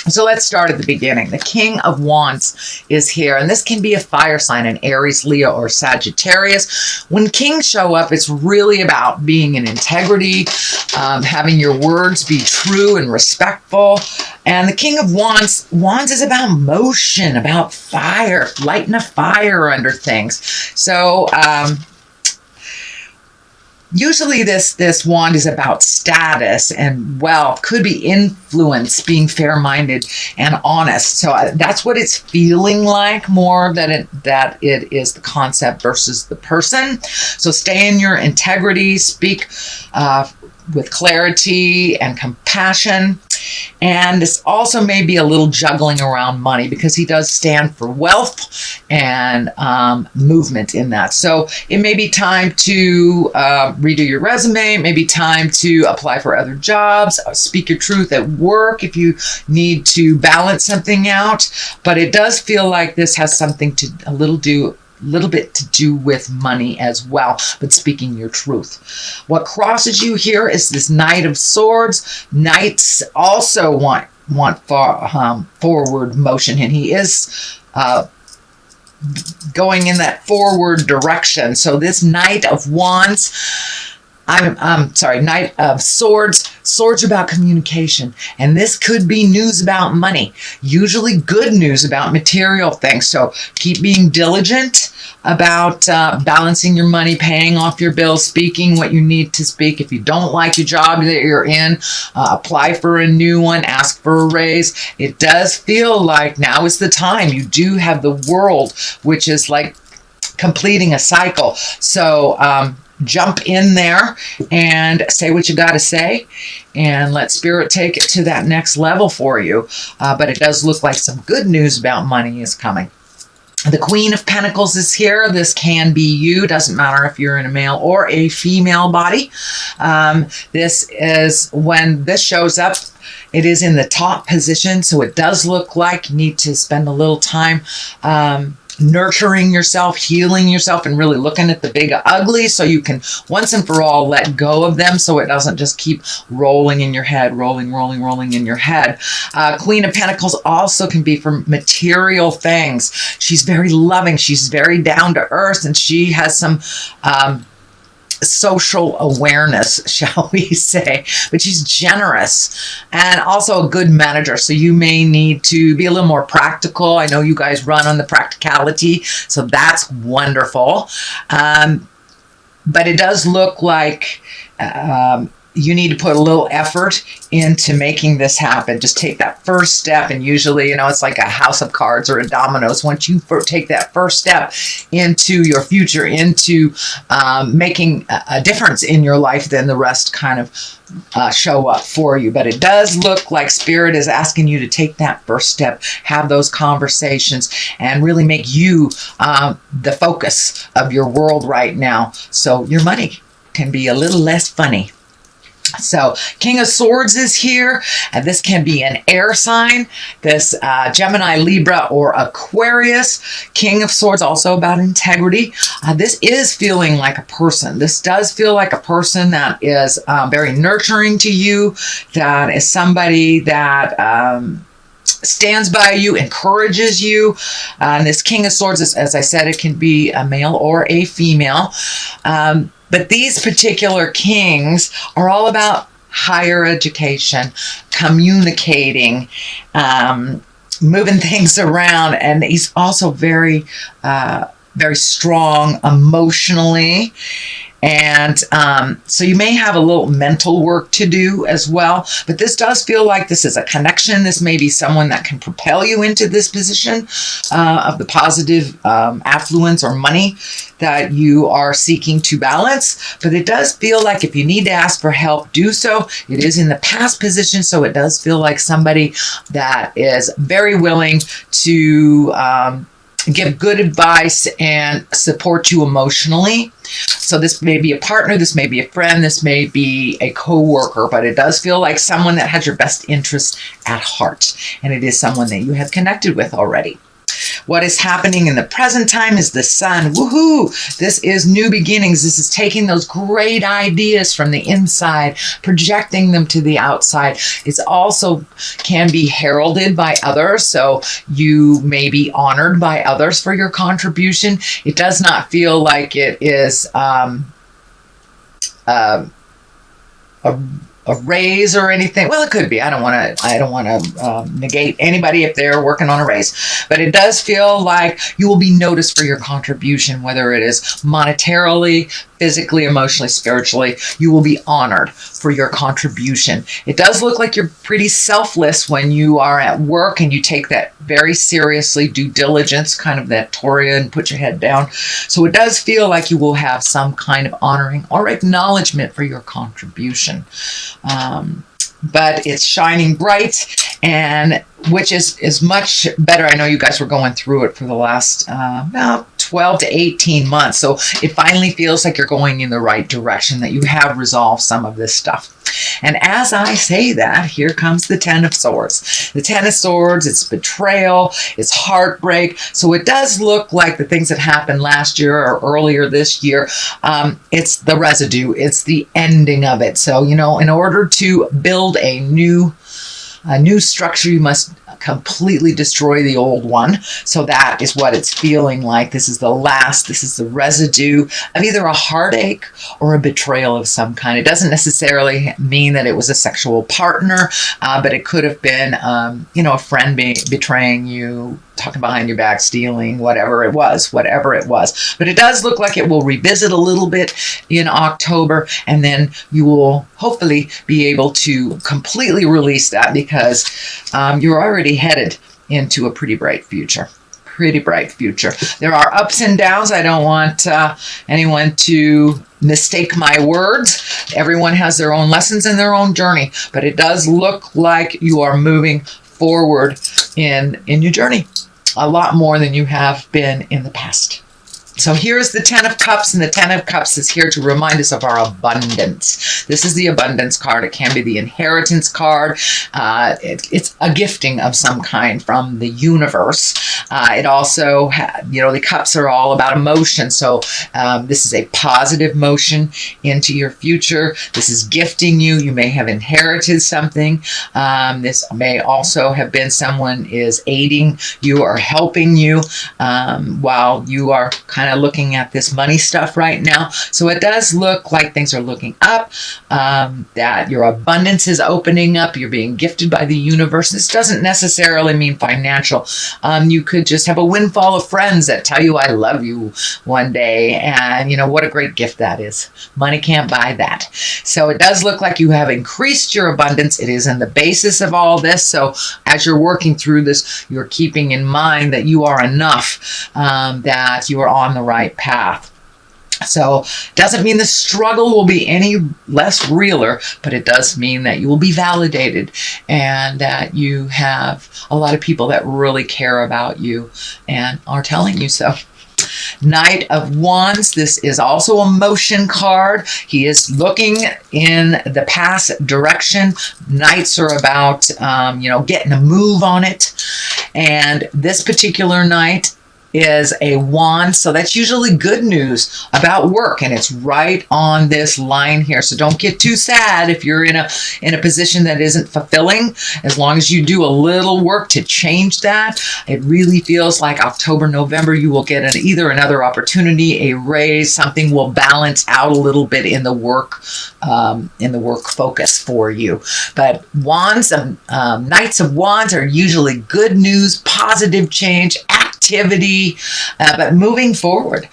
So let's start at the beginning. The King of Wands is here, and this can be a fire sign, an Aries, Leo, or Sagittarius. When kings show up, it's really about being in integrity, having your words be true and respectful. And the King of Wands is about motion, about fire, lighting a fire under things. So, usually this wand is about status and wealth, could be influence, being fair-minded and honest. So that's what it's feeling like, more than that it is the concept versus the person. So stay in your integrity, speak with clarity and compassion. And this also may be a little juggling around money, because he does stand for wealth and movement in that. So it may be time to redo your resume. It may be time to apply for other jobs, speak your truth at work if you need to balance something out. But it does feel like this has something to a little bit to do with money as well, but speaking your truth. What crosses you here is this Knight of Swords. Knights also want forward motion, and he is going in that forward direction. So this Knight of Wands, Knight of Swords. Swords are about communication. And this could be news about money. Usually good news about material things. So keep being diligent about balancing your money, paying off your bills, speaking what you need to speak. If you don't like your job that you're in, apply for a new one, ask for a raise. It does feel like now is the time. You do have the World, which is like completing a cycle. So, jump in there and say what you got to say, and let Spirit take it to that next level for you. But it does look like some good news about money is coming. The Queen of Pentacles is here. This can be you. Doesn't matter if you're in a male or a female body. This is when this shows up. It is in the top position, so it does look like you need to spend a little time nurturing yourself, healing yourself, and really looking at the big ugly, so you can once and for all let go of them, so it doesn't just keep rolling in your head, rolling in your head. Queen of Pentacles also can be for material things. She's very loving. She's very down to earth, and she has some social awareness, shall we say, but she's generous and also a good manager. So you may need to be a little more practical. I know you guys run on the practicality, so that's wonderful. But it does look like you need to put a little effort into making this happen. Just take that first step, and usually, it's like a house of cards or a dominoes. Once you take that first step into your future, into making a difference in your life, then the rest kind of show up for you. But it does look like Spirit is asking you to take that first step, have those conversations, and really make you the focus of your world right now, so your money can be a little less funny. So King of Swords is here, and this can be an air sign, this Gemini, Libra, or Aquarius. King of Swords also about integrity. This is feeling like a person. This does feel like a person that is very nurturing to you, that is somebody that stands by you, encourages you. And this King of Swords, as I said, it can be a male or a female. But these particular kings are all about higher education, communicating, moving things around. And he's also very, very strong emotionally. And so you may have a little mental work to do as well. But this does feel like this is a connection. This may be someone that can propel you into this position of the positive affluence or money that you are seeking to balance. But it does feel like if you need to ask for help, do so. It is in the past position, so it does feel like somebody that is very willing to give good advice and support you emotionally. So this may be a partner, this may be a friend, this may be a co-worker, but it does feel like someone that has your best interest at heart. And it is someone that you have connected with already. What is happening in the present time is the sun. Woohoo! This is new beginnings. This is taking those great ideas from the inside, projecting them to the outside. It's also can be heralded by others, so you may be honored by others for your contribution. It does not feel like it is a raise or anything. Well, it could be. I don't want to negate anybody if they're working on a raise, but it does feel like you will be noticed for your contribution, whether it is monetarily, physically, emotionally, spiritually. You will be honored for your contribution. It does look like you're pretty selfless when you are at work and you take that very seriously, due diligence, kind of that Taurus, and put your head down. So it does feel like you will have some kind of honoring or acknowledgement for your contribution. But it's shining bright, and which is much better. I know you guys were going through it for the last about 12 to 18 months. So it finally feels like you're going in the right direction, that you have resolved some of this stuff. And as I say that, here comes the Ten of Swords. The Ten of Swords, it's betrayal, it's heartbreak. So it does look like the things that happened last year or earlier this year, it's the residue, it's the ending of it. So, you know, in order to build a new structure, you must completely destroy the old one. So that is what it's feeling like. This is the residue of either a heartache or a betrayal of some kind. It doesn't necessarily mean that it was a sexual partner, but it could have been, a friend betraying you, talking behind your back, stealing, whatever it was. But it does look like it will revisit a little bit in October, and then you will hopefully be able to completely release that, because you're already headed into a pretty bright future. There are ups and downs. I don't want anyone to mistake my words. Everyone has their own lessons and their own journey, but it does look like you are moving forward in your journey a lot more than you have been in the past. So here's the Ten of Cups, and the Ten of Cups is here to remind us of our abundance. This is the abundance card. It can be the inheritance card. It's a gifting of some kind from the universe. It also, the cups are all about emotion. So this is a positive motion into your future. This is gifting you. You may have inherited something. This may also have been someone is aiding you or helping you while you are kind of looking at this money stuff right now. So it does look like things are looking up, that your abundance is opening up. You're being gifted by the universe. This doesn't necessarily mean financial. You could just have a windfall of friends that tell you I love you one day, and what a great gift that is. Money can't buy that. So it does look like you have increased your abundance. It is in the basis of all this. So as you're working through this, you're keeping in mind that you are enough, that you are on the right path. So doesn't mean the struggle will be any less realer, but it does mean that you will be validated, and that you have a lot of people that really care about you and are telling you so. Knight of Wands. This is also a motion card. He is looking in the past direction. Knights are about, getting a move on it. And this particular knight is a wand, so that's usually good news about work, and it's right on this line here. So don't get too sad if you're in a position that isn't fulfilling. As long as you do a little work to change that, it really feels like October, November, you will get either another opportunity, a raise, something will balance out a little bit in the work focus for you. But wands, Knights of Wands are usually good news, positive change, activity, but moving forward.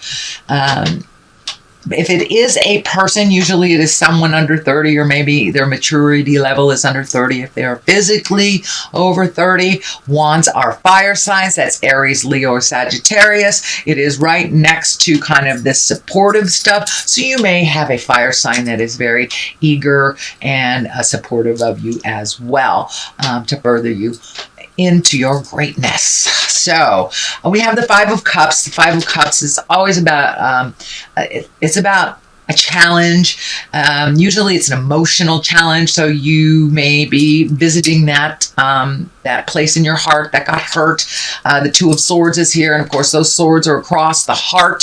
If it is a person, usually it is someone under 30, or maybe their maturity level is under 30. If they are physically over 30, wands are fire signs. That's Aries, Leo, or Sagittarius. It is right next to kind of this supportive stuff. So you may have a fire sign that is very eager and supportive of you as well, to further you into your greatness. So we have the Five of Cups. The Five of Cups is always about, it's about a challenge. Usually it's an emotional challenge. So you may be visiting that that place in your heart that got hurt. The Two of Swords is here. And of course, those swords are across the heart.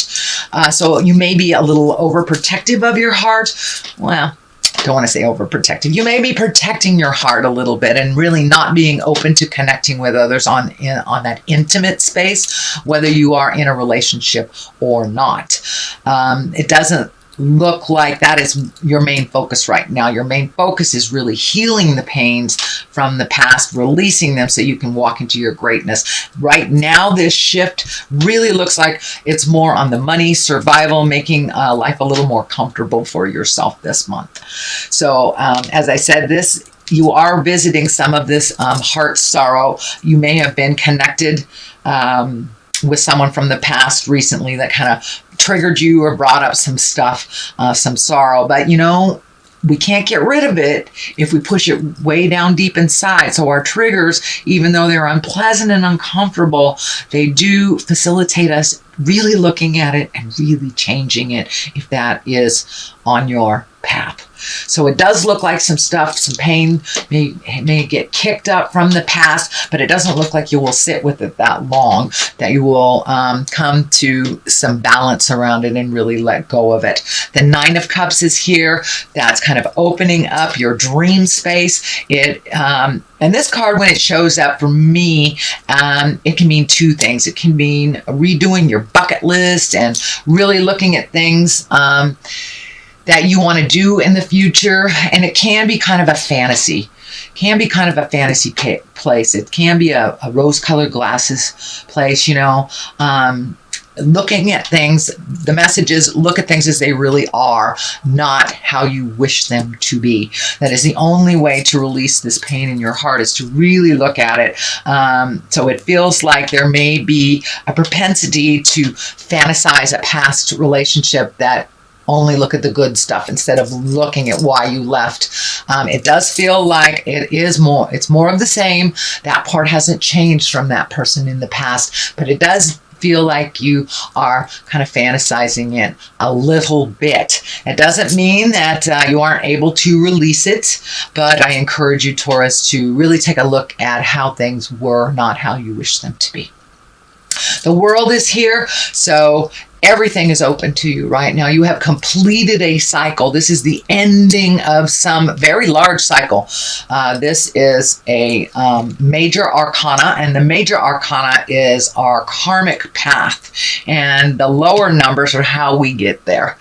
So you may be a little overprotective of your heart. Well, don't want to say overprotective. You may be protecting your heart a little bit and really not being open to connecting with others on that intimate space, whether you are in a relationship or not. It doesn't look like that is your main focus right now. Your main focus is really healing the pains from the past, releasing them so you can walk into your greatness. Right now, this shift really looks like it's more on the money, survival, making life a little more comfortable for yourself this month. So as I said, you are visiting some of this heart sorrow. You may have been connected with someone from the past recently that kind of triggered you or brought up some stuff, some sorrow. But we can't get rid of it if we push it way down deep inside. So our triggers, even though they're unpleasant and uncomfortable, they do facilitate us really looking at it and really changing it if that is on your path. So it does look like some stuff, some pain may get kicked up from the past, but it doesn't look like you will sit with it that long, that you will come to some balance around it and really let go of it. The Nine of Cups is here. That's kind of opening up your dream space. And this card, when it shows up for me, it can mean two things. It can mean redoing your bucket list and really looking at things that you want to do in the future. And it can be kind of a fantasy. Can be kind of a fantasy place. It can be a rose-colored glasses place, looking at things. The message is look at things as they really are, not how you wish them to be. That is the only way to release this pain in your heart, is to really look at it. So it feels like there may be a propensity to fantasize a past relationship that only look at the good stuff instead of looking at why you left. It does feel like it's more of the same. That part hasn't changed from that person in the past, but it does feel like you are kind of fantasizing it a little bit. It doesn't mean that you aren't able to release it, but I encourage you, Taurus, to really take a look at how things were, not how you wish them to be. The World is here, so everything is open to you right now. You have completed a cycle. This is the ending of some very large cycle. This is a major arcana, and the major arcana is our karmic path. And the lower numbers are how we get there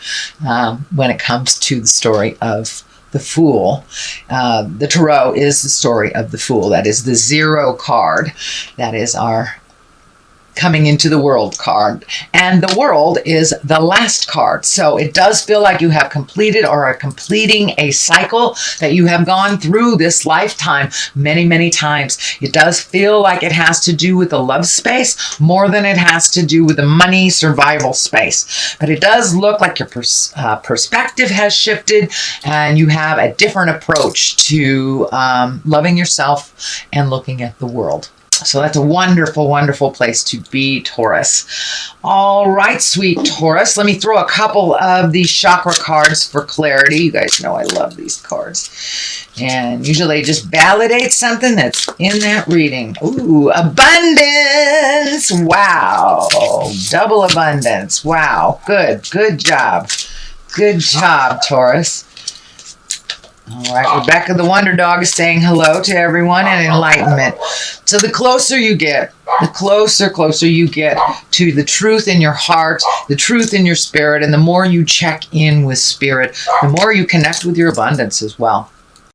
when it comes to the story of the Fool. The Tarot is the story of the Fool. That is the 0 card. That is our coming into the World card, and the World is the last card. So it does feel like you have completed or are completing a cycle that you have gone through this lifetime many times. It does feel like it has to do with the love space more than it has to do with the money survival space, but it does look like your perspective has shifted and you have a different approach to loving yourself and looking at the world. So that's a wonderful place to be, Taurus. All right, sweet Taurus. Let me throw a couple of these chakra cards for clarity. You guys know I love these cards. And usually just validate something that's in that reading. Ooh, abundance. Wow. Double abundance. Wow. Good job. Good job, Taurus. All right, Rebecca the Wonder Dog is saying hello to everyone and enlightenment. So the closer you get, the closer you get to the truth in your heart, the truth in your spirit, and the more you check in with spirit, the more you connect with your abundance as well.